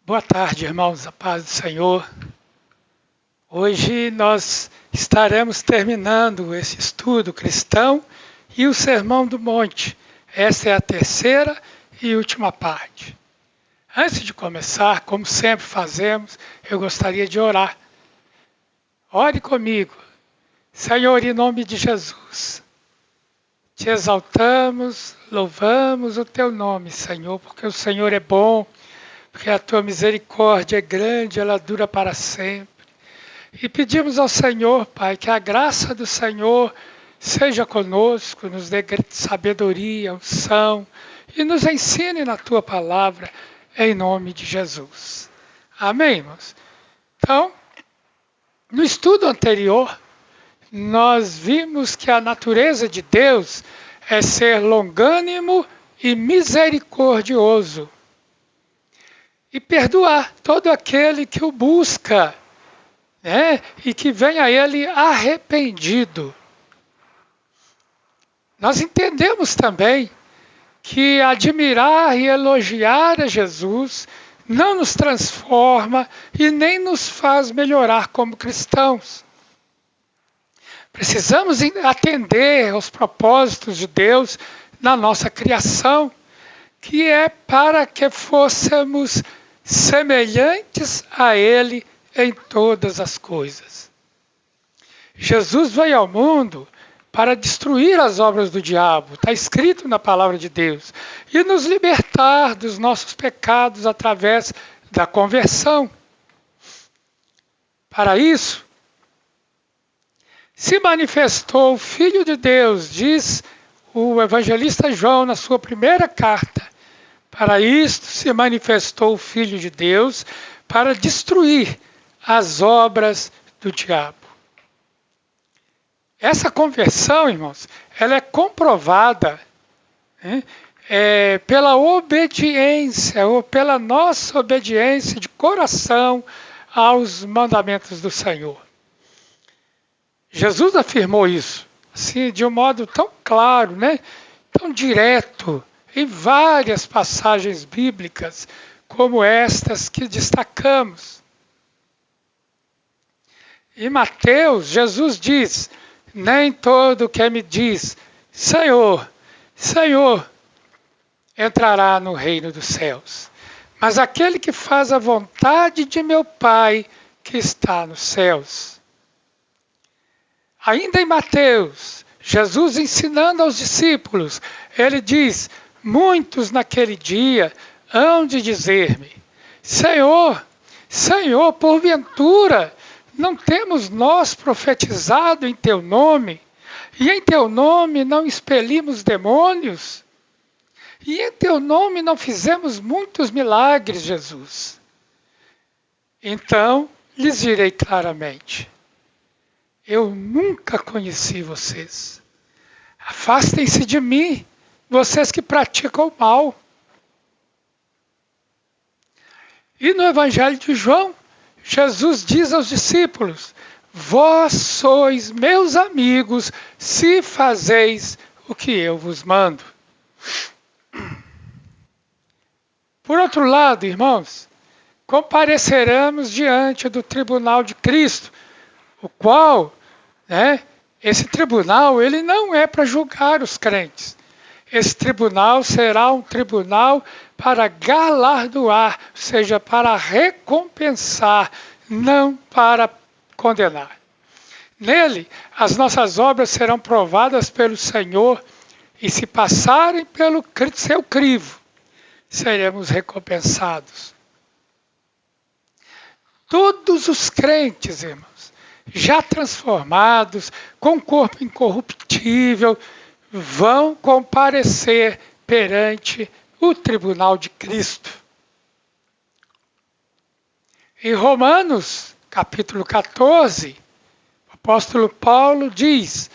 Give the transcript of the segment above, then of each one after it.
Boa tarde, irmãos, a paz do Senhor. Hoje nós estaremos terminando esse estudo cristão e o Sermão do Monte. Essa é a terceira e última parte. Antes de começar, como sempre fazemos, eu gostaria de orar. Ore comigo. Senhor, em nome de Jesus, te exaltamos, louvamos o teu nome, Senhor, porque o Senhor é bom, porque a tua misericórdia é grande, ela dura para sempre. E pedimos ao Senhor, Pai, que a graça do Senhor seja conosco, nos dê sabedoria, unção e nos ensine na tua palavra, em nome de Jesus. Amém, irmãos? Então, no estudo anterior, nós vimos que a natureza de Deus é ser longânimo e misericordioso e perdoar todo aquele que o busca, e que vem a ele arrependido. Nós entendemos também que admirar e elogiar a Jesus não nos transforma e nem nos faz melhorar como cristãos. Precisamos atender aos propósitos de Deus na nossa criação, que é para que fôssemos semelhantes a Ele em todas as coisas. Jesus veio ao mundo para destruir as obras do diabo, está escrito na palavra de Deus, e nos libertar dos nossos pecados através da conversão. Para isso, se manifestou o Filho de Deus, diz o evangelista João na sua primeira carta. Para isto se manifestou o Filho de Deus, para destruir as obras do diabo. Essa conversão, irmãos, ela é comprovada pela obediência, ou pela nossa obediência de coração aos mandamentos do Senhor. Jesus afirmou isso, assim, de um modo tão claro, tão direto, em várias passagens bíblicas, como estas que destacamos. Em Mateus, Jesus diz: nem todo que me diz, Senhor, Senhor, entrará no reino dos céus, mas aquele que faz a vontade de meu Pai que está nos céus. Ainda em Mateus, Jesus ensinando aos discípulos, ele diz: muitos naquele dia hão de dizer-me, Senhor, Senhor, porventura, não temos nós profetizado em teu nome? E em teu nome não expelimos demônios? E em teu nome não fizemos muitos milagres, Jesus? Então lhes direi claramente: eu nunca conheci vocês. Afastem-se de mim, vocês que praticam o mal. E no Evangelho de João, Jesus diz aos discípulos: vós sois meus amigos se fazeis o que eu vos mando. Por outro lado, irmãos, compareceremos diante do tribunal de Cristo, o qual, esse tribunal, ele não é para julgar os crentes. Esse tribunal será um tribunal para galardoar, ou seja, para recompensar, não para condenar. Nele, as nossas obras serão provadas pelo Senhor, e se passarem pelo seu crivo, seremos recompensados. Todos os crentes, irmãos, já transformados, com corpo incorruptível, vão comparecer perante o tribunal de Cristo. Em Romanos, capítulo 14, o apóstolo Paulo diz: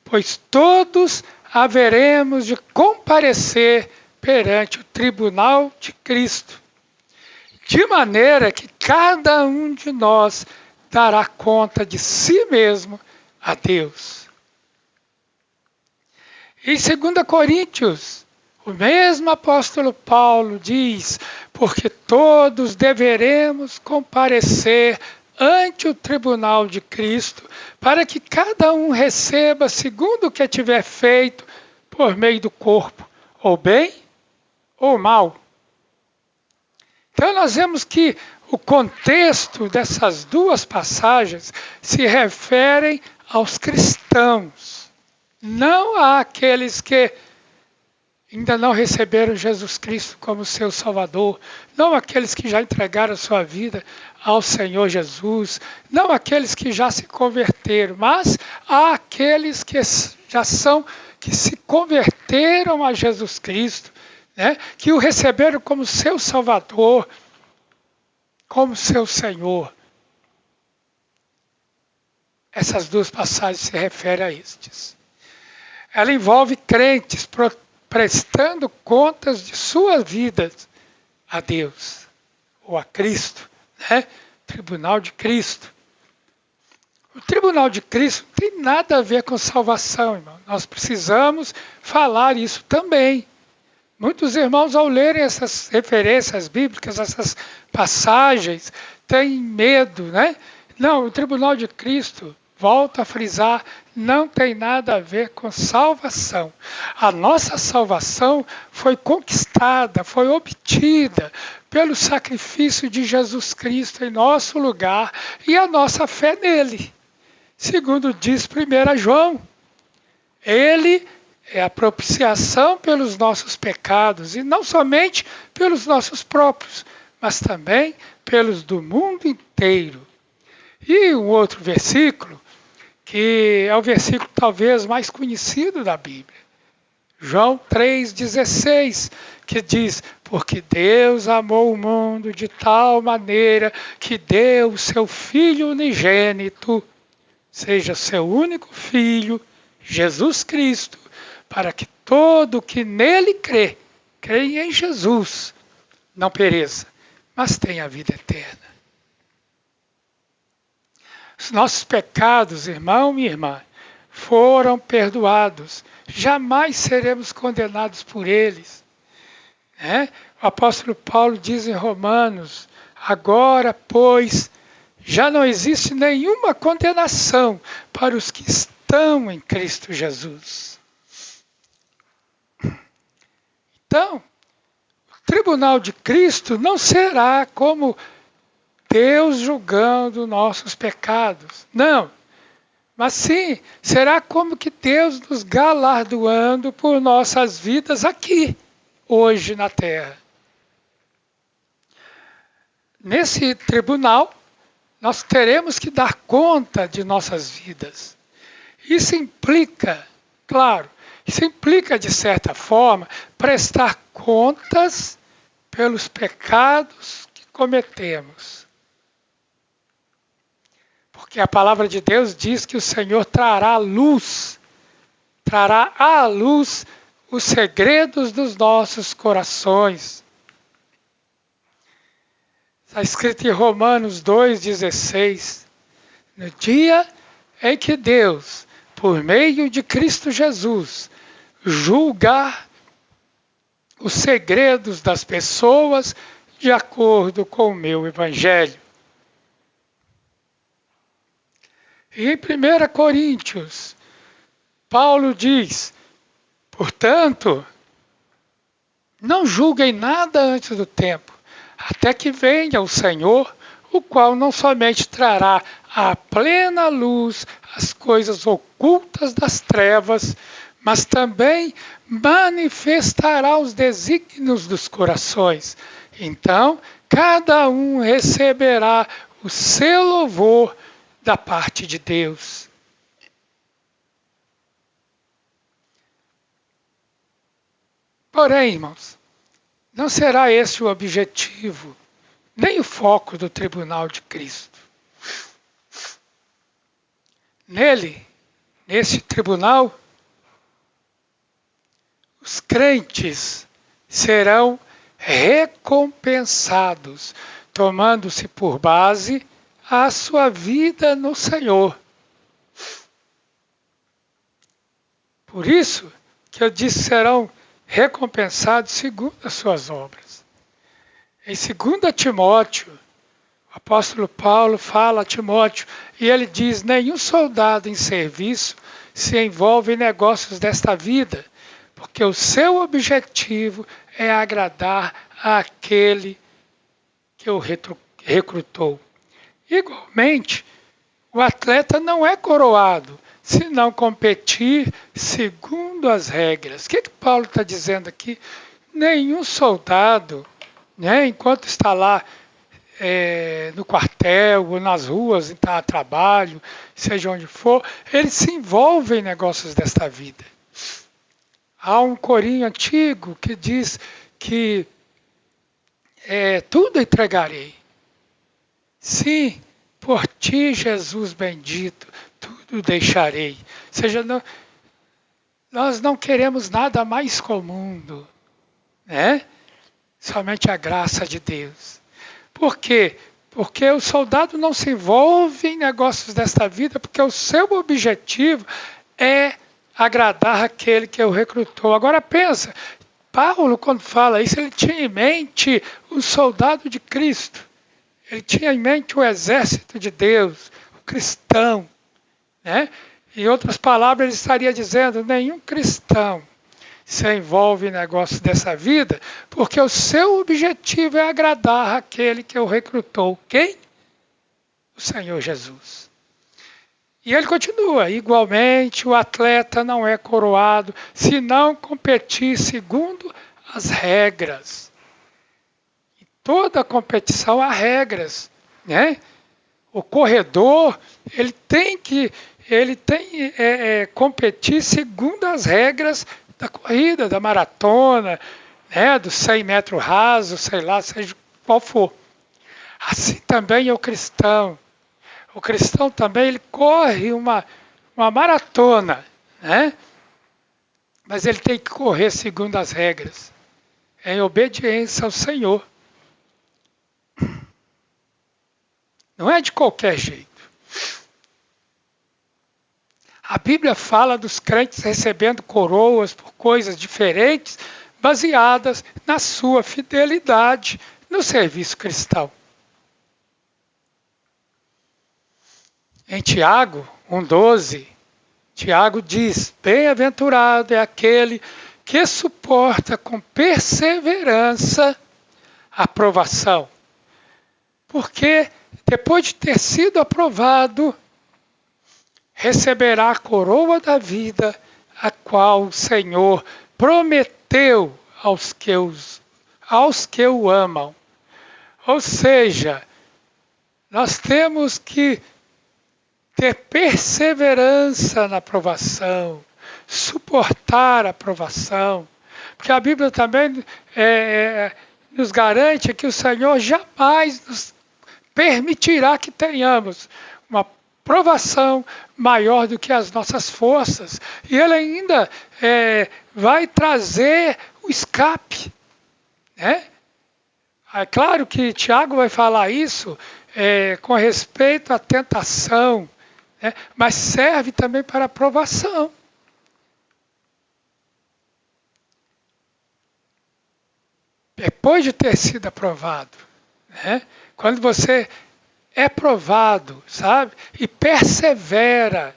pois todos haveremos de comparecer perante o tribunal de Cristo, de maneira que cada um de nós dará conta de si mesmo a Deus. Em 2 Coríntios, o mesmo apóstolo Paulo diz: porque todos deveremos comparecer ante o tribunal de Cristo, para que cada um receba segundo o que tiver feito por meio do corpo, ou bem ou mal. Então nós vemos que o contexto dessas duas passagens se referem aos cristãos, não àqueles que ainda não receberam Jesus Cristo como seu Salvador, não aqueles que já entregaram sua vida ao Senhor Jesus, não aqueles que já se converteram, mas àqueles que que se converteram a Jesus Cristo, né? Que o receberam como seu Salvador, como seu Senhor. Essas duas passagens se referem a estes. Ela envolve crentes prestando contas de suas vidas a Deus, ou a Cristo, né? Tribunal de Cristo. O Tribunal de Cristo não tem nada a ver com salvação, irmão. Nós precisamos falar isso também. Muitos irmãos, ao lerem essas referências bíblicas, essas passagens, têm medo, né? Não, o Tribunal de Cristo, volto a frisar, não tem nada a ver com salvação. A nossa salvação foi conquistada, foi obtida pelo sacrifício de Jesus Cristo em nosso lugar e a nossa fé nele. Segundo diz 1 João, ele é a propiciação pelos nossos pecados, e não somente pelos nossos próprios, mas também pelos do mundo inteiro. E um outro versículo, que é o versículo talvez mais conhecido da Bíblia, João 3,16, que diz: porque Deus amou o mundo de tal maneira que deu o seu Filho unigênito, seja seu único Filho, Jesus Cristo, para que todo que nele creia em Jesus, não pereça, mas tenha a vida eterna. Os nossos pecados, irmão e irmã, foram perdoados. Jamais seremos condenados por eles. Né? O apóstolo Paulo diz em Romanos: agora, pois, já não existe nenhuma condenação para os que estão em Cristo Jesus. Então, o tribunal de Cristo não será como Deus julgando nossos pecados. Não. Mas sim, será como que Deus nos galardoando por nossas vidas aqui, hoje na terra. Nesse tribunal, nós teremos que dar conta de nossas vidas. Isso implica, claro, isso implica de certa forma prestar contas pelos pecados que cometemos. Porque a palavra de Deus diz que o Senhor trará à luz os segredos dos nossos corações. Está escrito em Romanos 2,16. No dia em que Deus, por meio de Cristo Jesus, julgar os segredos das pessoas de acordo com o meu evangelho. E em 1 Coríntios, Paulo diz: portanto, não julguem nada antes do tempo, até que venha o Senhor, o qual não somente trará à plena luz as coisas ocultas das trevas, mas também manifestará os desígnios dos corações. Então, cada um receberá o seu louvor da parte de Deus. Porém, irmãos, não será esse o objetivo, nem o foco do tribunal de Cristo. Nesse tribunal, os crentes serão recompensados, tomando-se por base a sua vida no Senhor. Por isso que eu disse, serão recompensados segundo as suas obras. Em 2 Timóteo, o apóstolo Paulo fala a Timóteo e ele diz: nenhum soldado em serviço se envolve em negócios desta vida, porque o seu objetivo é agradar àquele que o recrutou. Igualmente, o atleta não é coroado se não competir segundo as regras. O que Paulo está dizendo aqui? Nenhum soldado, né, enquanto está lá no quartel ou nas ruas, está a trabalho, seja onde for, ele se envolve em negócios desta vida. Há um corinho antigo que diz que tudo entregarei. Sim, por ti, Jesus bendito, tudo deixarei. Ou seja, nós não queremos nada mais com o mundo, né? Somente a graça de Deus. Por quê? Porque o soldado não se envolve em negócios desta vida, porque o seu objetivo é agradar aquele que o recrutou. Agora pensa, Paulo, quando fala isso, ele tinha em mente o soldado de Cristo. Ele tinha em mente o exército de Deus, o cristão, né? Em outras palavras, ele estaria dizendo: nenhum cristão se envolve em negócios dessa vida, porque o seu objetivo é agradar aquele que o recrutou. Quem? O Senhor Jesus. E ele continua: igualmente o atleta não é coroado se não competir segundo as regras. Em toda competição há regras, né? O corredor, ele tem que competir segundo as regras da corrida, da maratona, né, do 100 metros raso, sei lá, seja qual for. Assim também é o cristão. O cristão também ele corre uma maratona, né? Mas ele tem que correr segundo as regras, em obediência ao Senhor. Não é de qualquer jeito. A Bíblia fala dos crentes recebendo coroas por coisas diferentes, baseadas na sua fidelidade no serviço cristão. Em Tiago 1,12, Tiago diz: bem-aventurado é aquele que suporta com perseverança a aprovação. Porque depois de ter sido aprovado, receberá a coroa da vida, a qual o Senhor prometeu aos que o amam. Ou seja, nós temos que ter perseverança na aprovação, suportar a aprovação, porque a Bíblia também nos garante que o Senhor jamais nos permitirá que tenhamos uma provação maior do que as nossas forças. E Ele ainda vai trazer o escape, né? É claro que Tiago vai falar isso com respeito à tentação, né? Mas serve também para a provação. Depois de ter sido aprovado, né? Quando você é provado, sabe? E persevera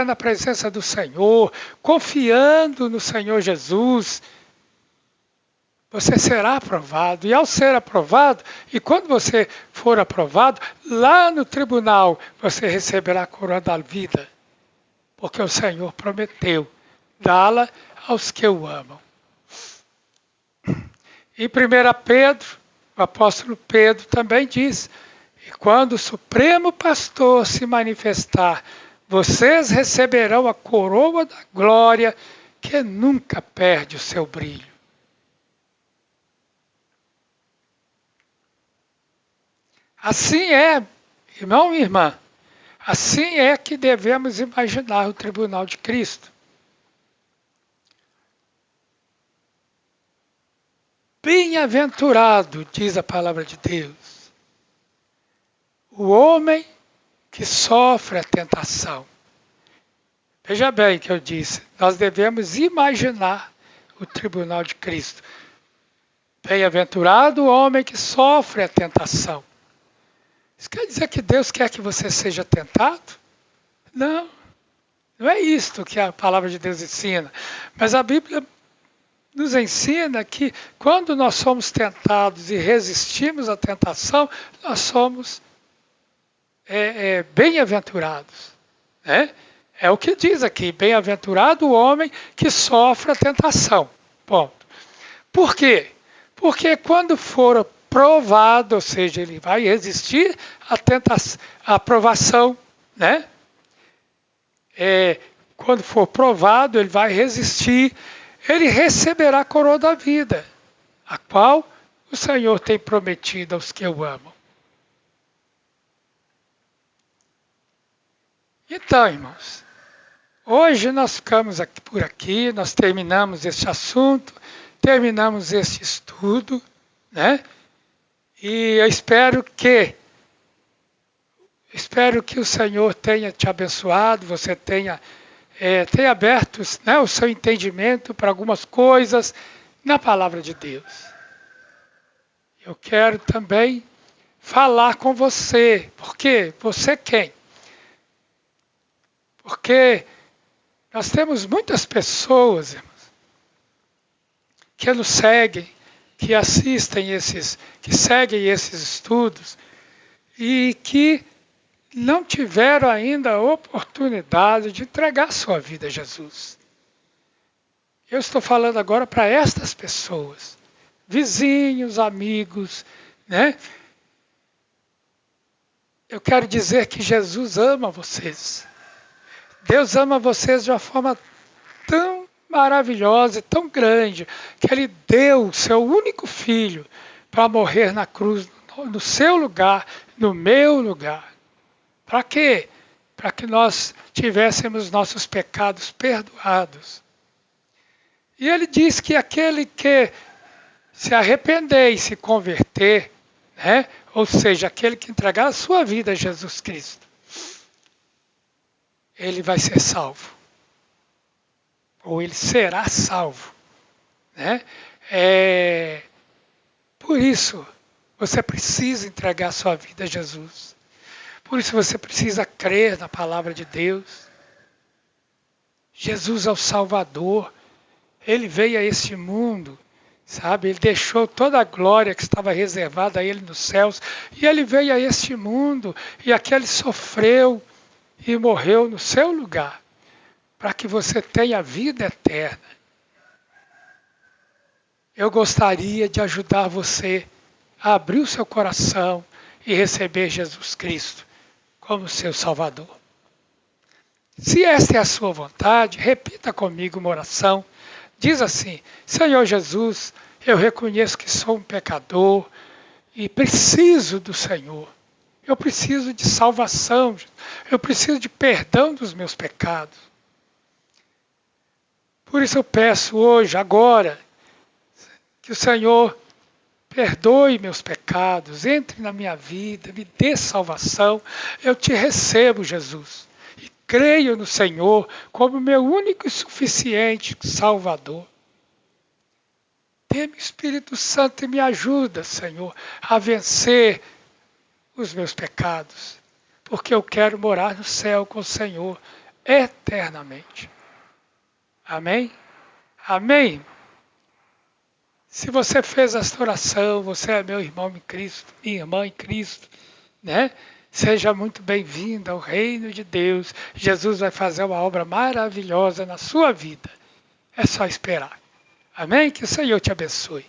na presença do Senhor, confiando no Senhor Jesus, você será aprovado. E ao ser aprovado, e quando você for aprovado, lá no tribunal, você receberá a coroa da vida, porque o Senhor prometeu dá-la aos que o amam. Em 1 Pedro, o apóstolo Pedro também diz: e quando o Supremo Pastor se manifestar, vocês receberão a coroa da glória que nunca perde o seu brilho. Assim é, irmão e irmã, assim é que devemos imaginar o tribunal de Cristo. Bem-aventurado, diz a palavra de Deus, o homem que sofre a tentação. Veja bem que eu disse, nós devemos imaginar o tribunal de Cristo. Bem-aventurado o homem que sofre a tentação. Isso quer dizer que Deus quer que você seja tentado? Não, não é isto que a palavra de Deus ensina. Mas a Bíblia nos ensina que quando nós somos tentados e resistimos à tentação, nós somos bem-aventurados. Né? É o que diz aqui, bem-aventurado o homem que sofre a tentação. Ponto. Por quê? Porque quando for provado, ou seja, ele vai resistir à provação, né? Quando for provado, ele vai resistir, ele receberá a coroa da vida, a qual o Senhor tem prometido aos que o amam. Então, irmãos, hoje nós ficamos por aqui, nós terminamos este assunto, terminamos este estudo, né? E eu espero que o Senhor tenha te abençoado, você tenha aberto, né, o seu entendimento para algumas coisas na palavra de Deus. Eu quero também falar com você. Por quê? Você quem? Porque nós temos muitas pessoas, irmãos, que nos seguem, que assistem que seguem esses estudos e que não tiveram ainda a oportunidade de entregar sua vida a Jesus. Eu estou falando agora para estas pessoas, vizinhos, amigos, né? Eu quero dizer que Jesus ama vocês. Deus ama vocês de uma forma tão maravilhosa e tão grande, que Ele deu o seu único filho para morrer na cruz, no seu lugar, no meu lugar. Para quê? Para que nós tivéssemos nossos pecados perdoados. E Ele diz que aquele que se arrepender e se converter, né? Ou seja, aquele que entregar a sua vida a Jesus Cristo, ele vai ser salvo. Ou ele será salvo. Né? Por isso, você precisa entregar a sua vida a Jesus. Por isso você precisa crer na palavra de Deus. Jesus é o Salvador. Ele veio a este mundo, sabe? Ele deixou toda a glória que estava reservada a Ele nos céus. E Ele veio a este mundo e aqui Ele sofreu e morreu no seu lugar, para que você tenha vida eterna. Eu gostaria de ajudar você a abrir o seu coração e receber Jesus Cristo como seu Salvador. Se esta é a sua vontade, repita comigo uma oração. Diz assim: Senhor Jesus, eu reconheço que sou um pecador e preciso do Senhor. Eu preciso de salvação, eu preciso de perdão dos meus pecados. Por isso eu peço hoje, agora, que o Senhor perdoe meus pecados, entre na minha vida, me dê salvação. Eu te recebo, Jesus, e creio no Senhor como meu único e suficiente Salvador. Dê-me Espírito Santo e me ajuda, Senhor, a vencer os meus pecados, porque eu quero morar no céu com o Senhor eternamente. Amém? Amém? Se você fez esta oração, você é meu irmão em Cristo, minha irmã em Cristo, né? Seja muito bem-vindo ao reino de Deus. Jesus vai fazer uma obra maravilhosa na sua vida. É só esperar. Amém? Que o Senhor te abençoe.